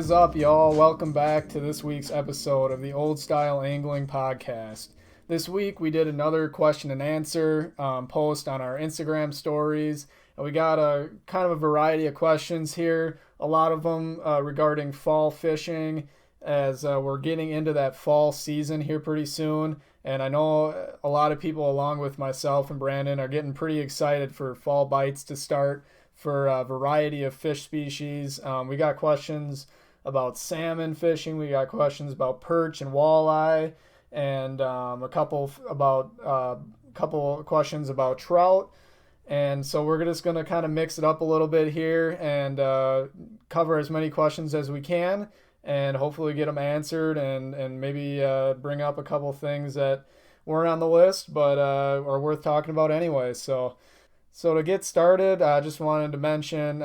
is up, y'all? Welcome back to this week's episode of the Old Style Angling Podcast. This week we did another question and answer post on our Instagram stories. And we got a kind of a variety of questions here, a lot of them regarding fall fishing as we're getting into that fall season here pretty soon. And I know a lot of people, along with myself and Brandon, are getting pretty excited for fall bites to start for a variety of fish species. We got questions about salmon fishing. We got questions about perch and walleye, and a couple questions about trout. And so we're just going to kind of mix it up a little bit here and cover as many questions as we can, and hopefully get them answered, and maybe bring up a couple things that weren't on the list but are worth talking about anyway. So to get started, I just wanted to mention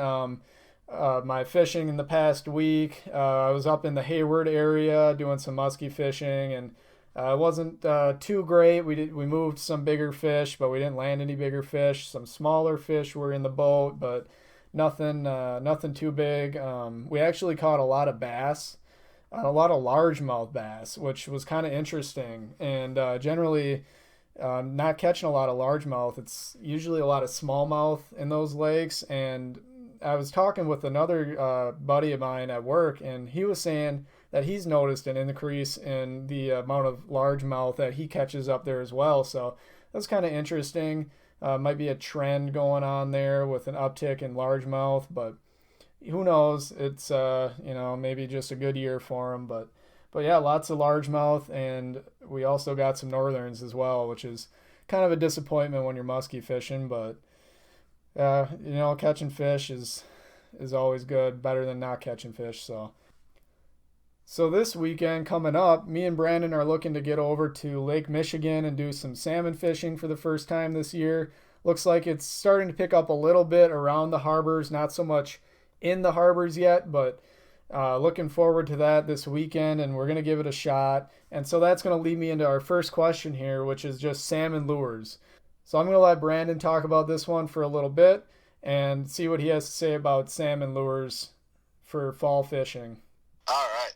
my fishing in the past week. I was up in the Hayward area doing some muskie fishing, and it wasn't too great. We moved some bigger fish, but we didn't land any bigger fish. Some smaller fish were in the boat, but nothing too big. We actually caught a lot of bass, a lot of largemouth bass, which was kind of interesting. And generally, not catching a lot of largemouth. It's usually a lot of smallmouth in those lakes. And I was talking with another buddy of mine at work, and he was saying that he's noticed an increase in the amount of largemouth that he catches up there as well. So that's kind of interesting. Might be a trend going on there with an uptick in largemouth, but who knows? It's maybe just a good year for him, but yeah, lots of largemouth, and we also got some northerns as well, which is kind of a disappointment when you're muskie fishing. But catching fish is always good, better than not catching fish. So this weekend coming up, me and Brandon are looking to get over to Lake Michigan and do some salmon fishing for the first time this year. Looks like it's starting to pick up a little bit around the harbors, not so much in the harbors yet, but looking forward to that this weekend, and we're going to give it a shot. And so that's going to lead me into our first question here, which is just salmon lures. So I'm going to let Brandon talk about this one for a little bit and see what he has to say about salmon lures for fall fishing. All right.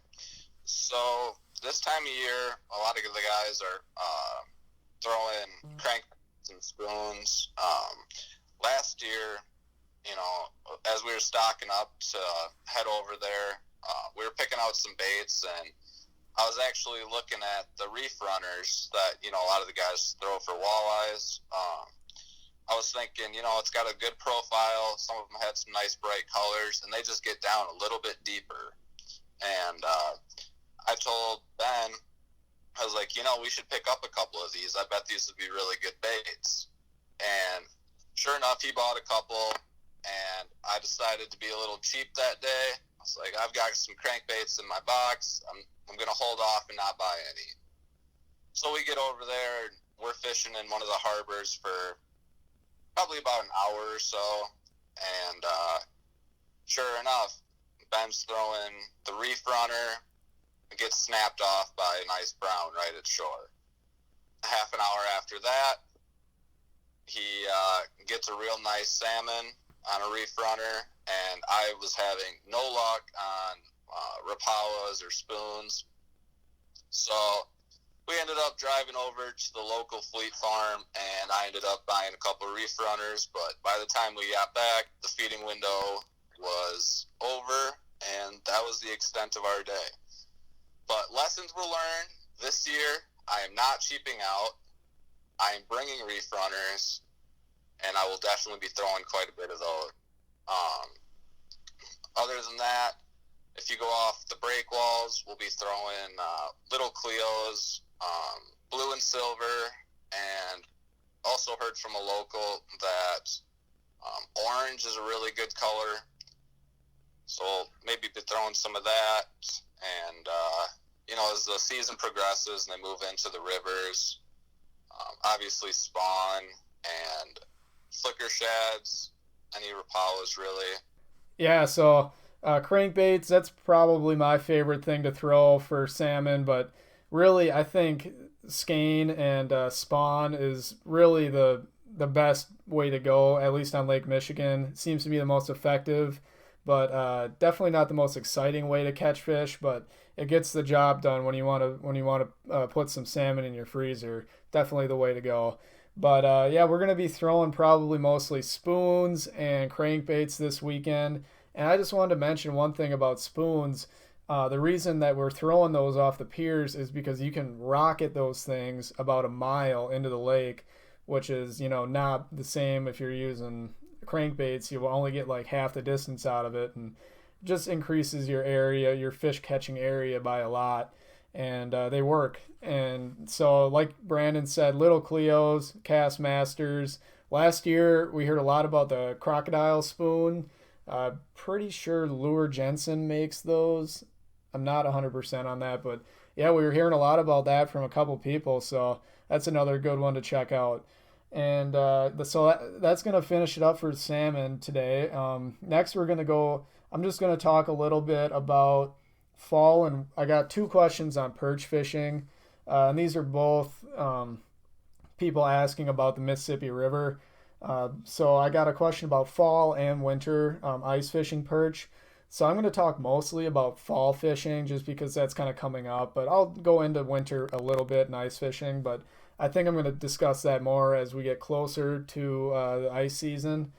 So this time of year, a lot of the guys are throwing crankbaits and spoons. Last year, as we were stocking up to head over there, we were picking out some baits, and I was actually looking at the reef runners that, a lot of the guys throw for walleyes. I was thinking, it's got a good profile. Some of them had some nice bright colors, and they just get down a little bit deeper. And I told Ben, I was like, we should pick up a couple of these. I bet these would be really good baits. And sure enough, he bought a couple, and I decided to be a little cheap that day. I was like, I've got some crankbaits in my box. I'm going to hold off and not buy any. So we get over there, and we're fishing in one of the harbors for probably about an hour or so. And sure enough, Ben's throwing the reef runner. It gets snapped off by a nice brown right at shore. Half an hour after that, he gets a real nice salmon on a reef runner, and I was having no luck on Rapalas or spoons. So we ended up driving over to the local fleet farm, and I ended up buying a couple of reef runners, but by the time we got back, the feeding window was over, and that was the extent of our day. But lessons were learned. This year, I am not cheaping out. I am bringing reef runners, and I will definitely be throwing quite a bit of those. Other than that, if you go off the breakwalls, we'll be throwing little Cleos, blue and silver, and also heard from a local that orange is a really good color. So maybe be throwing some of that, and as the season progresses and they move into the rivers, obviously spawn and flicker shads, any Rapalas really. Yeah, so crankbaits, that's probably my favorite thing to throw for salmon, but really I think skein and spawn is really the best way to go, at least on Lake Michigan. It seems to be the most effective. but definitely not the most exciting way to catch fish. But it gets the job done when you want to put some salmon in your freezer. Definitely the way to go. But yeah, we're gonna be throwing probably mostly spoons and crankbaits this weekend. And I just wanted to mention one thing about spoons. The reason that we're throwing those off the piers is because you can rocket those things about a mile into the lake, which is, not the same if you're using crankbaits. You will only get like half the distance out of it, and just increases your area, your fish catching area by a lot. And they work. And so, like Brandon said, Little Cleo's, Cast Masters. Last year, we heard a lot about the crocodile spoon. Pretty sure Lure Jensen makes those. I'm not 100% on that, but yeah, we were hearing a lot about that from a couple people, so that's another good one to check out. And that's going to finish it up for salmon today. Next, we're going to go. I'm just going to talk a little bit about fall, and I got two questions on perch fishing. And these are both people asking about the Mississippi River. So I got a question about fall and winter ice fishing perch. So I'm going to talk mostly about fall fishing just because that's kind of coming up, but I'll go into winter a little bit and ice fishing, but I think I'm going to discuss that more as we get closer to the ice season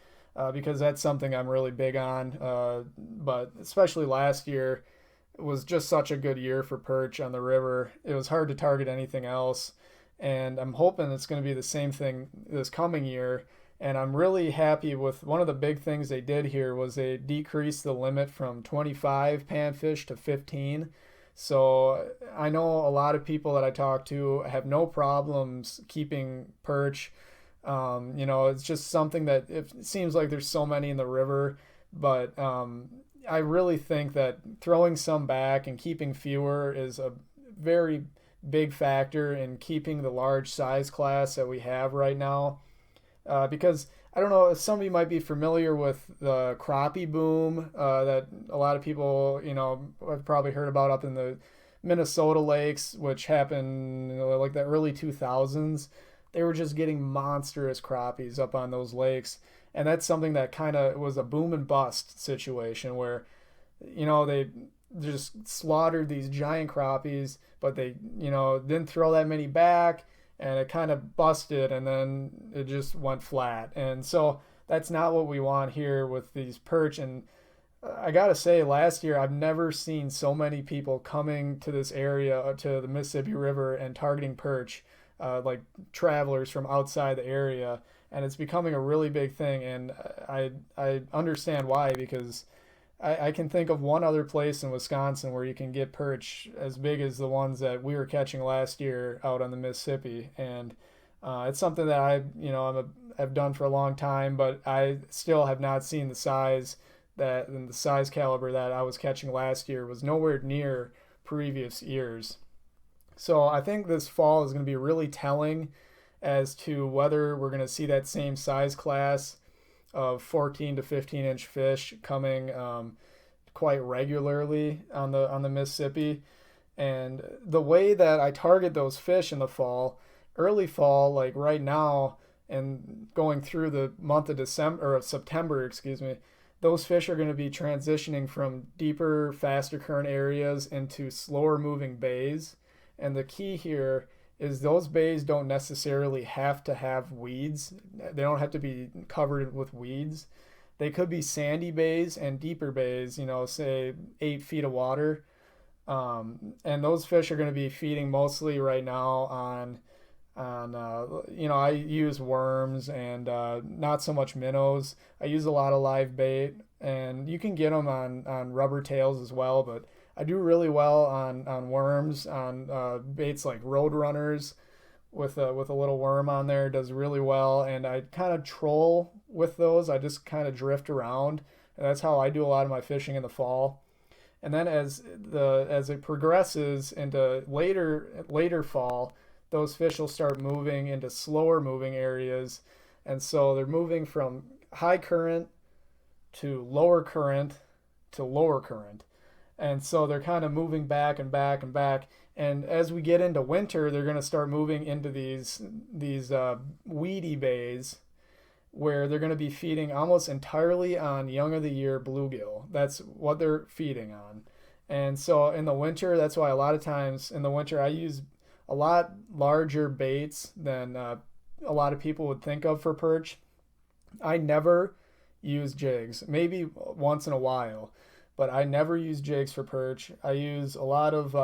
because that's something I'm really big on. But especially last year, it was just such a good year for perch on the river. It was hard to target anything else, and I'm hoping it's going to be the same thing this coming year. And I'm really happy with one of the big things they did here was they decreased the limit from 25 panfish to 15. So I know a lot of people that I talk to have no problems keeping perch. It's just something that it seems like there's so many in the river, but I really think that throwing some back and keeping fewer is a very big factor in keeping the large size class that we have right now. Because I don't know, some of you might be familiar with the crappie boom that a lot of people, have probably heard about up in the Minnesota lakes, which happened like the early 2000s. They were just getting monstrous crappies up on those lakes. And that's something that kind of was a boom and bust situation where, they just slaughtered these giant crappies, but they, didn't throw that many back, and it kind of busted, and then it just went flat. And so that's not what we want here with these perch. And I gotta say, last year I've never seen so many people coming to this area, to the Mississippi River, and targeting perch, like travelers from outside the area. And it's becoming a really big thing, and I understand why, because I can think of one other place in Wisconsin where you can get perch as big as the ones that we were catching last year out on the Mississippi, and it's something that I've done for a long time, but I still have not seen the size and the size caliber that I was catching last year was nowhere near previous years. So I think this fall is going to be really telling as to whether we're going to see that same size class of 14 to 15 inch fish coming quite regularly on the Mississippi. And the way that I target those fish in the fall, early fall, like right now, and going through the month of December or of September, excuse me, those fish are going to be transitioning from deeper, faster current areas into slower moving bays. And the key here is those bays don't necessarily have to have weeds. They don't have to be covered with weeds. They could be sandy bays and deeper bays, say 8 feet of water. And those fish are going to be feeding mostly right now on I use worms and not so much minnows. I use a lot of live bait, and you can get them on rubber tails as well, but I do really well on worms, on baits like Roadrunners with a little worm on there. Does really well, and I kind of troll with those. I just kind of drift around, and that's how I do a lot of my fishing in the fall. And then as it progresses into later fall, those fish will start moving into slower moving areas, and so they're moving from high current to lower current to lower current. And so they're kind of moving back and back and back. And as we get into winter, they're going to start moving into these weedy bays. where they're going to be feeding almost entirely on young of the year bluegill. That's what they're feeding on. And so in the winter, that's why a lot of times in the winter I use a lot larger baits than a lot of people would think of for perch. I never use jigs, maybe once in a while, but I never use jigs for perch. I use a lot of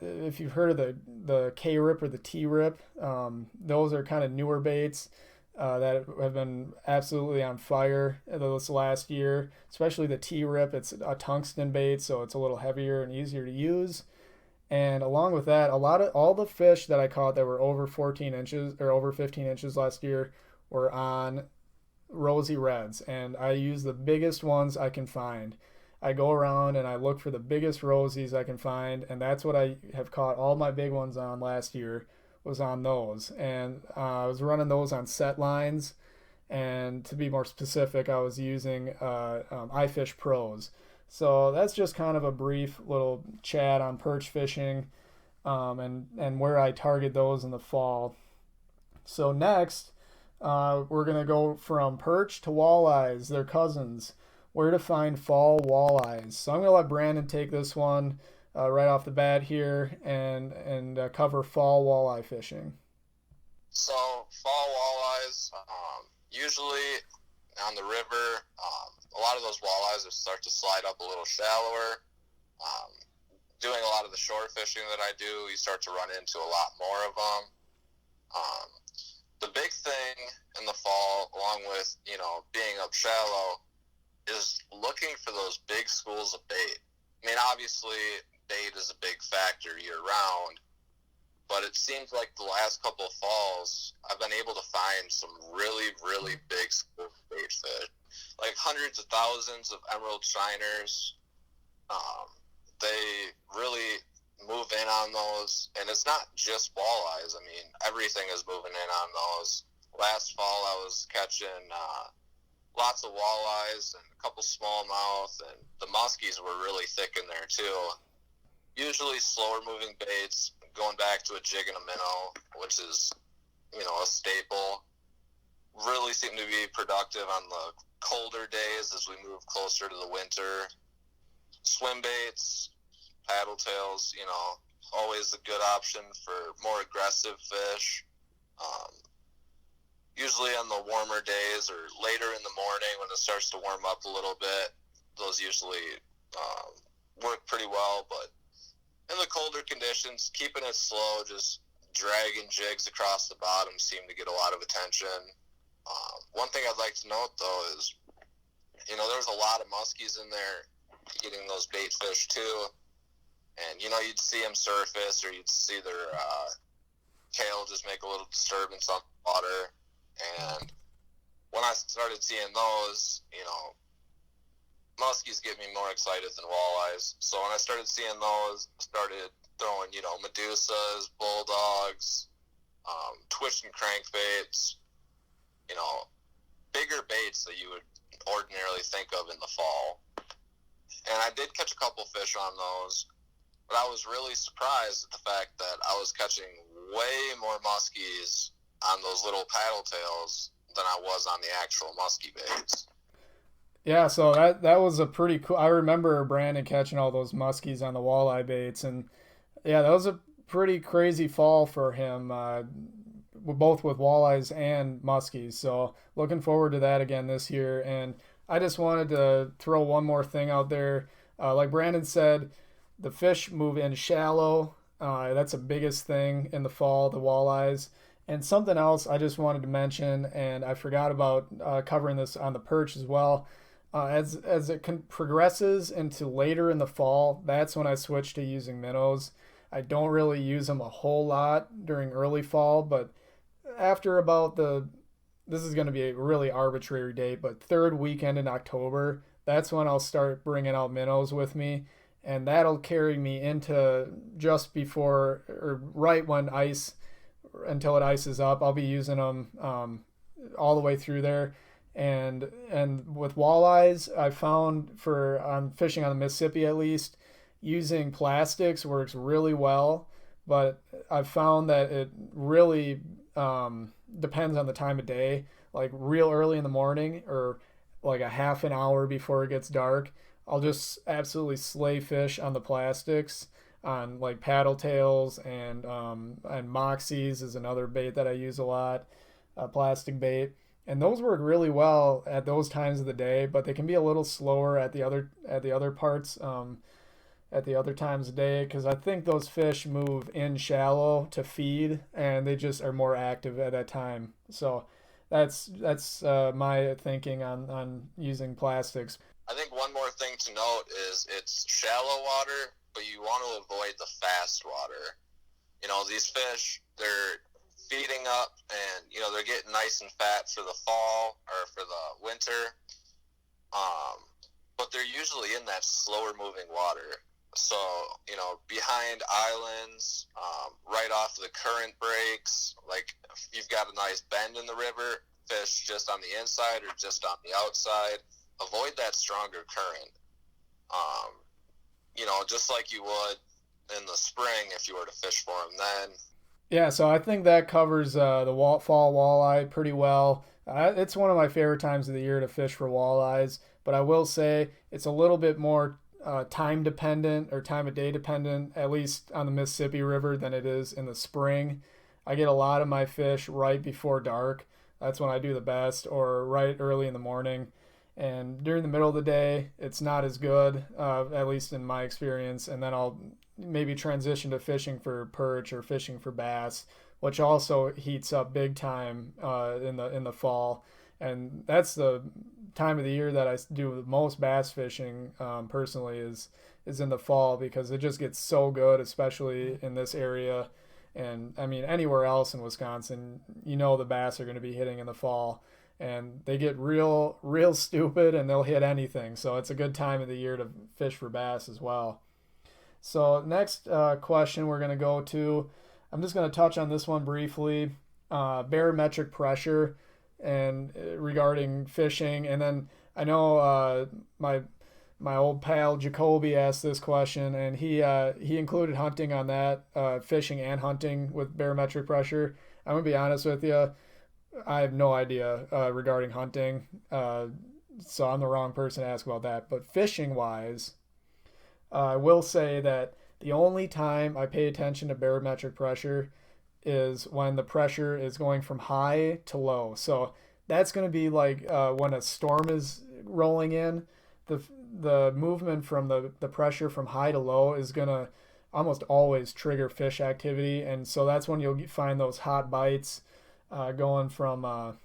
if you've heard of the K rip or the T rip, those are kind of newer baits that have been absolutely on fire this last year. Especially the T rip, it's a tungsten bait, so it's a little heavier and easier to use. And along with that, a lot of all the fish that I caught that were over 14 inches or over 15 inches last year were on rosy reds, and I use the biggest ones I can find. I go around and I look for the biggest rosies I can find, and that's what I have caught all my big ones on last year was on those. And I was running those on set lines, and to be more specific, I was using iFish Pros. So that's just kind of a brief little chat on perch fishing and where I target those in the fall. So next, we're going to go from perch to walleyes, their cousins, where to find fall walleyes. So I'm going to let Brandon take this one right off the bat here and cover fall walleye fishing. So fall walleyes, usually on the river, a lot of those walleyes will start to slide up a little shallower. Doing a lot of the shore fishing that I do, you start to run into a lot more of them. The big thing in the fall, along with, being up shallow, is looking for those big schools of bait. I mean, obviously, bait is a big factor year-round, but it seems like the last couple of falls, I've been able to find some really, really big schools of bait fish. Like hundreds of thousands of emerald shiners. They really move in on those, and it's not just walleyes. I mean, everything is moving in on those. Last fall, I was catching lots of walleyes and a couple smallmouth, and the muskies were really thick in there too. Usually slower moving baits, going back to a jig and a minnow, which is, a staple, really seem to be productive on the colder days as we move closer to the winter. Swim baits, paddle tails, always a good option for more aggressive fish. Usually on the warmer days or later in the morning when it starts to warm up a little bit, those usually work pretty well. But in the colder conditions, keeping it slow, just dragging jigs across the bottom seem to get a lot of attention. One thing I'd like to note, though, is, there's a lot of muskies in there eating those bait fish, too. And, you'd see them surface or you'd see their tail just make a little disturbance on the water. And when I started seeing those, muskies get me more excited than walleyes. So when I started seeing those, I started throwing, medusas, bulldogs, twitch and crankbaits, bigger baits that you would ordinarily think of in the fall. And I did catch a couple fish on those, but I was really surprised at the fact that I was catching way more muskies on those little paddle tails than I was on the actual muskie baits. Yeah, so that was a pretty cool. I remember Brandon catching all those muskies on the walleye baits, and yeah, that was a pretty crazy fall for him, both with walleyes and muskies. So looking forward to that again this year. And I just wanted to throw one more thing out there. Like Brandon said, the fish move in shallow. That's the biggest thing in the fall, the walleyes. And something else I just wanted to mention, and I forgot about covering this on the perch as well. As it progresses into later in the fall, that's when I switch to using minnows. I don't really use them a whole lot during early fall, but after about this is going to be a really arbitrary date, but third weekend in October, that's when I'll start bringing out minnows with me, and that'll carry me into just before or right when until it ices up. I'll be using them all the way through there. And with walleyes, I found on fishing on the Mississippi at least, using plastics works really well, but I've found that it really depends on the time of day. like real early in the morning or like a half an hour before it gets dark, I'll just absolutely slay fish on the plastics, on like paddle tails and moxies is another bait that I use a lot, plastic bait. And those work really well at those times of the day, but they can be a little slower at the other parts at the other times of day because I think those fish move in shallow to feed and they just are more active at that time. So that's my thinking on using plastics. I think one more thing to note is it's shallow water, but you want to avoid the fast water. You know, these fish, they're feeding up and, you know, they're getting nice and fat for the fall or for the winter. But they're usually in that slower moving water. So, you know, behind islands, right off the current breaks, like if you've got a nice bend in the river, fish just on the inside or just on the outside, avoid that stronger current. You know, just like you would in the spring if you were to fish for them then. Yeah, so I think that covers the fall walleye pretty well. It's one of my favorite times of the year to fish for walleyes, but I will say it's a little bit more time dependent or time of day dependent, at least on the Mississippi River, than it is in the spring. I get a lot of my fish right before dark. That's when I do the best, or right early in the morning. And during the middle of the day, it's not as good, at least in my experience. And then I'll maybe transition to fishing for perch or fishing for bass, which also heats up big time in the fall. And that's the time of the year that I do the most bass fishing personally is in the fall because it just gets so good, especially in this area. And I mean, anywhere else in Wisconsin, you know, the bass are going to be hitting in the fall and they get real stupid and they'll hit anything. So it's a good time of the year to fish for bass as well. So next question we're going to go to, I'm just going to touch on this one briefly, barometric pressure and regarding fishing. And then I know my old pal Jacoby asked this question, and he included hunting on that, fishing and hunting with barometric pressure. I'm gonna be honest with you, I have no idea regarding hunting, so I'm the wrong person to ask about that. But fishing wise, I will say that the only time I pay attention to barometric pressure is when the pressure is going from high to low. So that's going to be like when a storm is rolling in, the movement from the pressure from high to low is going to almost always trigger fish activity. And so that's when you'll find those hot bites going from,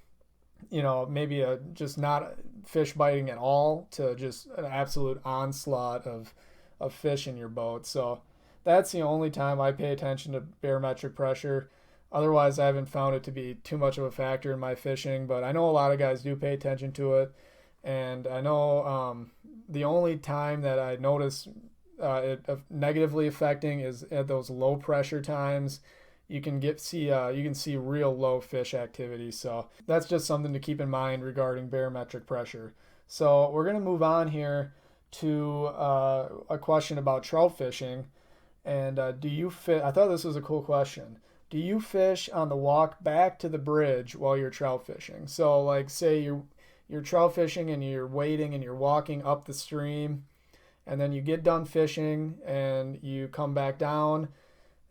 you know, maybe just not fish biting at all to just an absolute onslaught of fish in your boat. So that's the only time I pay attention to barometric pressure. Otherwise, I haven't found it to be too much of a factor in my fishing, but I know a lot of guys do pay attention to it. And I know the only time that I notice it negatively affecting is at those low pressure times. You can see real low fish activity. So that's just something to keep in mind regarding barometric pressure. So we're gonna move on here to a question about trout fishing. And do you fit? I thought this was a cool question. Do you fish on the walk back to the bridge while you're trout fishing? So like say you're trout fishing and you're waiting and you're walking up the stream and then you get done fishing and you come back down.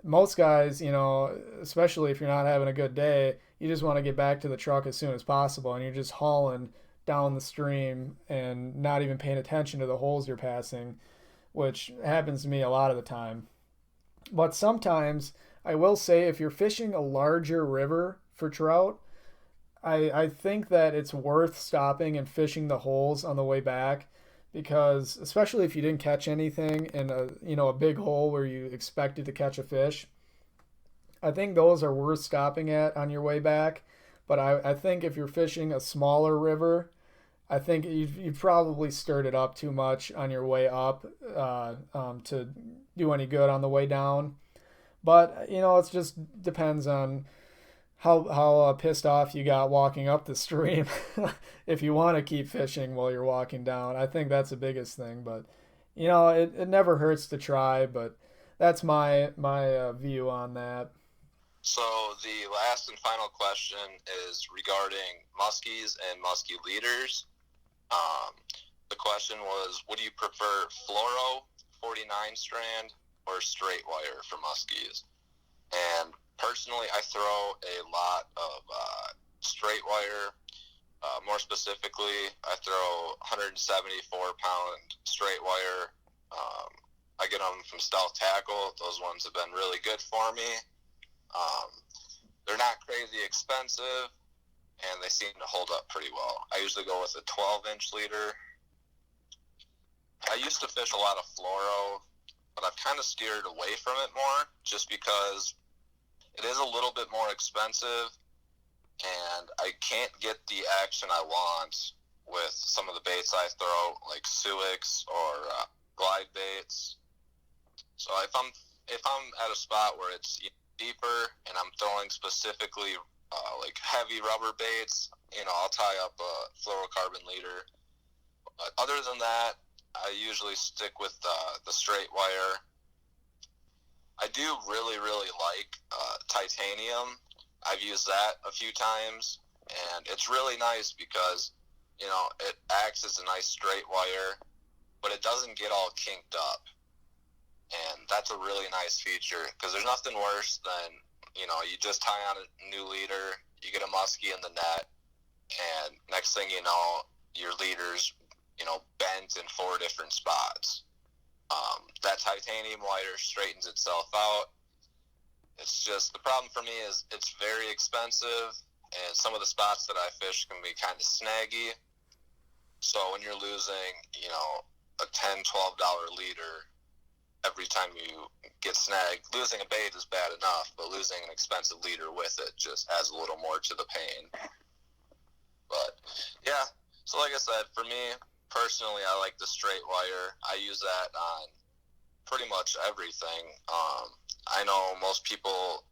Most guys, you know, especially if you're not having a good day, you just want to get back to the truck as soon as possible and you're just hauling down the stream and not even paying attention to the holes you're passing, which happens to me a lot of the time. But sometimes I will say if you're fishing a larger river for trout, I think that it's worth stopping and fishing the holes on the way back because especially if you didn't catch anything in a big hole where you expected to catch a fish, I think those are worth stopping at on your way back. But I think if you're fishing a smaller river, I think you've probably stirred it up too much on your way up to do any good on the way down. But you know, it just depends on how pissed off you got walking up the stream. If you want to keep fishing while you're walking down, I think that's the biggest thing. But you know, it never hurts to try. But that's my view on that. So the last and final question is regarding muskies and muskie leaders. The question was, would you prefer fluoro 49 strand or straight wire for muskies? And personally, I throw a lot of straight wire. More specifically, I throw 174-pound straight wire. I get them from Stealth Tackle. Those ones have been really good for me. They're not crazy expensive, and they seem to hold up pretty well. I usually go with a 12-inch leader. I used to fish a lot of fluoro, but I've kind of steered away from it more just because it is a little bit more expensive, and I can't get the action I want with some of the baits I throw, like Suix or glide baits. So if I'm at a spot where it's deeper and I'm throwing specifically like heavy rubber baits, I'll tie up a fluorocarbon leader. But other than that, I usually stick with the straight wire. I do really, really like titanium. I've used that a few times, and it's really nice because, it acts as a nice straight wire, but it doesn't get all kinked up. And that's a really nice feature because there's nothing worse than, you just tie on a new leader, you get a muskie in the net, and next thing you know, your leader's, bent in 4 different spots. That titanium wire straightens itself out. It's just, the problem for me is it's very expensive, and some of the spots that I fish can be kind of snaggy. So when you're losing, a $10, $12 leader every time you get snagged, losing a bait is bad enough, but losing an expensive leader with it just adds a little more to the pain. But yeah, so like I said, for me personally, I like the straight wire. I use that on pretty much everything. I know most people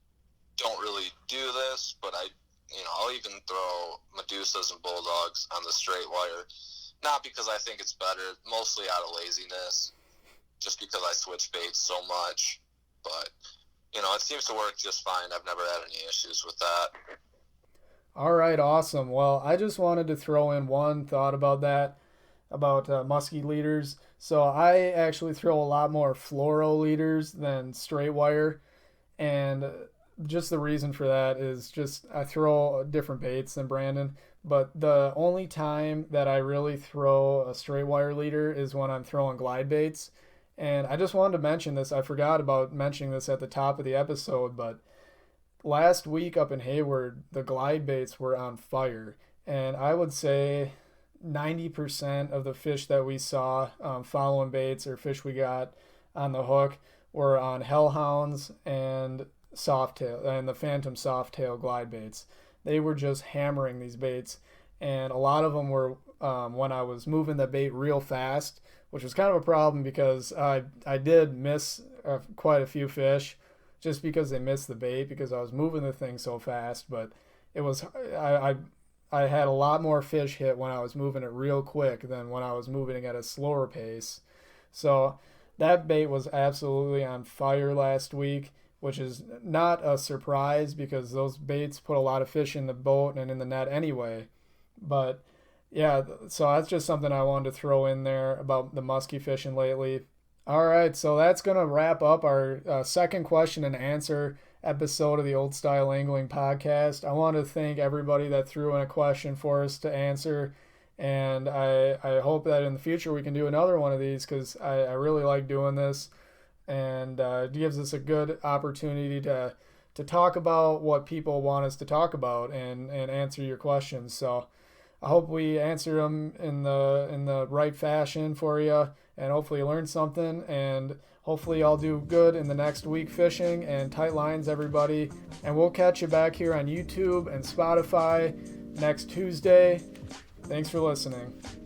don't really do this, but I'll even throw Medusas and Bulldogs on the straight wire. Not because I think it's better, mostly out of laziness, just because I switch baits so much. But, it seems to work just fine. I've never had any issues with that. All right, awesome. Well, I just wanted to throw in one thought about that, about muskie leaders. So I actually throw a lot more fluoro leaders than straight wire, and just the reason for that is just I throw different baits than Brandon. But the only time that I really throw a straight wire leader is when I'm throwing glide baits. And I just wanted to mention this. I forgot about mentioning this at the top of the episode, but last week up in Hayward, the glide baits were on fire. And I would say 90% of the fish that we saw following baits or fish we got on the hook were on hellhounds and softtail and the phantom softtail glide baits. They were just hammering these baits, and a lot of them were when I was moving the bait real fast, which was kind of a problem because I did miss quite a few fish just because they missed the bait because I was moving the thing so fast. But it was I had a lot more fish hit when I was moving it real quick than when I was moving it at a slower pace. So that bait was absolutely on fire last week, which is not a surprise because those baits put a lot of fish in the boat and in the net anyway. But yeah, so that's just something I wanted to throw in there about the muskie fishing lately. All right, so that's going to wrap up our second question and answer episode of the Old Style Angling Podcast. I want to thank everybody that threw in a question for us to answer, and I hope that in the future we can do another one of these because I really like doing this, and it gives us a good opportunity to talk about what people want us to talk about and answer your questions. So I hope we answer them in the right fashion for you, and hopefully learn something, and hopefully I'll do good in the next week fishing. And tight lines, everybody, and we'll catch you back here on YouTube and Spotify next Tuesday. Thanks for listening.